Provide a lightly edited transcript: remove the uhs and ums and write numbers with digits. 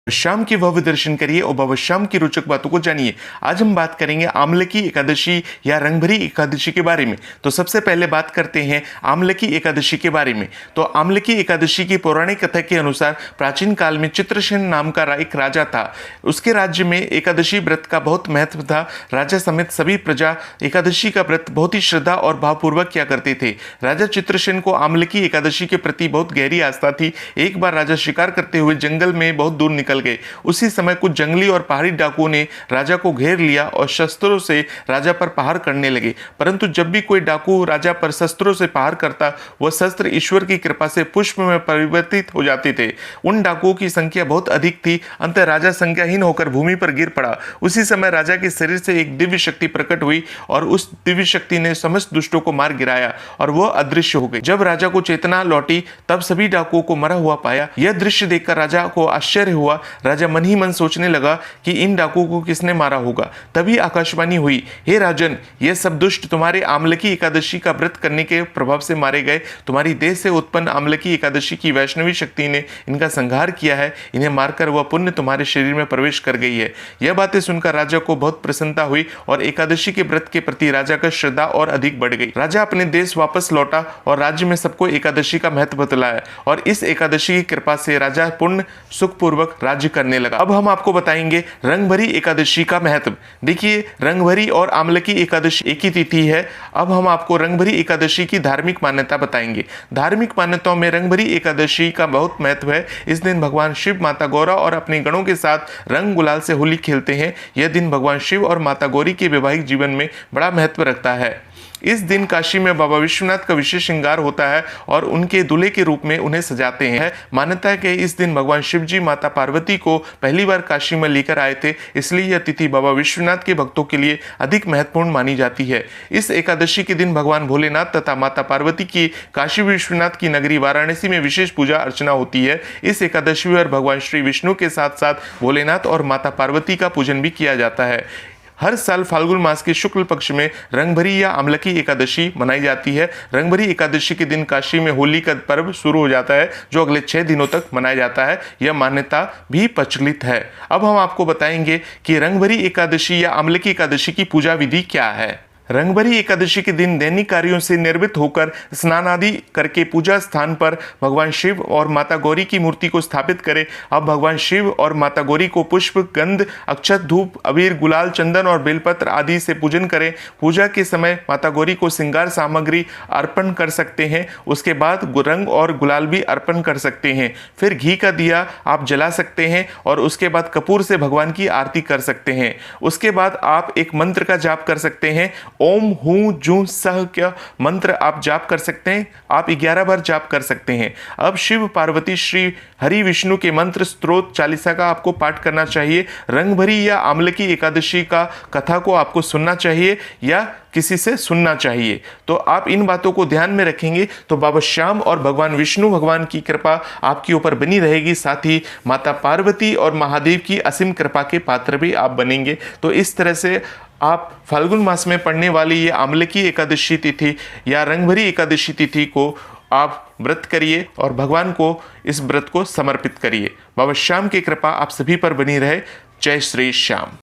शाम के भव्य दर्शन करिए और भव्य शाम की रोचक बातों को जानिए। आज हम बात करेंगे आमलकी एकादशी या रंगभरी एकादशी के बारे में। तो सबसे पहले बात करते हैं आमलकी एकादशी के बारे में। तो आमलकी एकादशी की पौराणिक कथा के अनुसार प्राचीन काल में चित्रसेन नाम का एक राजा था। उसके राज्य में एकादशी व्रत का बहुत महत्व था। राजा समेत सभी प्रजा एकादशी का व्रत बहुत ही श्रद्धा और भावपूर्वक किया करते थे। राजा चित्रसेन को आमलकी एकादशी के प्रति बहुत गहरी आस्था थी। एक बार राजा शिकार करते हुए जंगल में बहुत दूर निकल गए। उसी समय कुछ जंगली और पहाड़ी डाकुओं ने राजा को घेर लिया और शस्त्रों से राजा पर प्रहार करने लगे। परंतु जब भी कोई डाकू राजा पर शस्त्रों से प्रहार करता, वह शस्त्र ईश्वर की कृपा से पुष्प में परिवर्तित हो जाते थे। उन डाकुओं की संख्या बहुत अधिक थी। अंत राजा संज्ञाहीन होकर भूमि पर गिर पड़ा। उसी समय राजा के शरीर से एक दिव्य शक्ति प्रकट हुई और उस दिव्य शक्ति ने समस्त दुष्टों को मार गिराया और वह अदृश्य हो गए। जब राजा को चेतना लौटी तब सभी डाकुओं को मरा हुआ पाया। यह दृश्य देखकर राजा को आश्चर्य हुआ। राजा मन ही मन सोचने लगा कि इन डाकुओं को किसने मारा होगा। तभी आकाशवाणी हुई, हे राजन, ये सब दुष्ट तुम्हारे आमलकी एकादशी का व्रत करने के प्रभाव से मारे गए। तुम्हारी देह से उत्पन्न आमलकी एकादशी की वैष्णवी शक्ति ने इनका संहार किया है। इन्हें मारकर वह पुण्य तुम्हारे शरीर में प्रवेश कर गई है। यह बातें सुनकर राजा को बहुत प्रसन्नता हुई और एकादशी के व्रत के प्रति राजा का श्रद्धा और अधिक बढ़ गई। राजा अपने देश वापस लौटा और राज्य में सबको एकादशी का महत्व बतलाया और इस एकादशी की कृपा से राजा पूर्ण सुखपूर्वक राज्य करने लगा। अब हम आपको बताएंगे रंगभरी एकादशी का महत्व। देखिए, रंगभरी और आमलकी एकादशी एक ही तिथि है। अब हम आपको रंगभरी एकादशी की धार्मिक मान्यता बताएंगे। धार्मिक मान्यताओं में रंगभरी एकादशी का बहुत महत्व है। इस दिन भगवान शिव माता गौरा और अपने गणों के साथ रंग गुलाल से होली खेलते हैं। यह दिन भगवान शिव और माता गौरी के वैवाहिक जीवन में बड़ा महत्व रखता है। इस दिन काशी में बाबा विश्वनाथ का विशेष श्रृंगार होता है और उनके दूल्हे के रूप में उन्हें सजाते हैं। मान्यता है कि इस दिन भगवान शिव जी माता पार्वती को पहली बार काशी में लेकर आए थे, इसलिए यह तिथि बाबा विश्वनाथ के भक्तों के लिए अधिक महत्वपूर्ण मानी जाती है। इस एकादशी के दिन भगवान भोलेनाथ तथा माता पार्वती की काशी विश्वनाथ की नगरी वाराणसी में विशेष पूजा अर्चना होती है। इस एकादशी पर भगवान श्री विष्णु के साथ साथ भोलेनाथ और माता पार्वती का पूजन भी किया जाता है। हर साल फाल्गुन मास के शुक्ल पक्ष में रंगभरी या आमलकी एकादशी मनाई जाती है। रंगभरी एकादशी के दिन काशी में होली का पर्व शुरू हो जाता है, जो अगले 6 दिनों तक मनाया जाता है। यह मान्यता भी प्रचलित है। अब हम आपको बताएंगे कि रंगभरी एकादशी या आमलकी एकादशी की पूजा विधि क्या है। रंगभरी एकादशी के दिन दैनिक कार्यों से निर्वृत्त होकर स्नान आदि करके पूजा स्थान पर भगवान शिव और माता गौरी की मूर्ति को स्थापित करें। अब भगवान शिव और माता गौरी को पुष्प, गंध, अक्षत, धूप, अबीर, गुलाल, चंदन और बेलपत्र आदि से पूजन करें। पूजा के समय माता गौरी को श्रृंगार सामग्री अर्पण कर सकते हैं। उसके बाद रंग और गुलाल भी अर्पण कर सकते हैं। फिर घी का दिया आप जला सकते हैं और उसके बाद कपूर से भगवान की आरती कर सकते हैं। उसके बाद आप एक मंत्र का जाप कर सकते हैं। ओम हूं जू सह का मंत्र आप जाप कर सकते हैं। आप 11 बार जाप कर सकते हैं। अब शिव पार्वती श्री हरि विष्णु के मंत्र स्तोत्र चालीसा का आपको पाठ करना चाहिए। रंगभरी या आमलकी एकादशी का कथा को आपको सुनना चाहिए या किसी से सुनना चाहिए। तो आप इन बातों को ध्यान में रखेंगे तो बाबा श्याम और भगवान विष्णु भगवान की कृपा आपके ऊपर बनी रहेगी। साथ ही माता पार्वती और महादेव की असीम कृपा के पात्र भी आप बनेंगे। तो इस तरह से आप फाल्गुन मास में पड़ने वाली ये आमलकी एकादशी तिथि या रंगभरी एकादशी तिथि को आप व्रत करिए और भगवान को इस व्रत को समर्पित करिए। बाबा श्याम की कृपा आप सभी पर बनी रहे। जय श्री श्याम।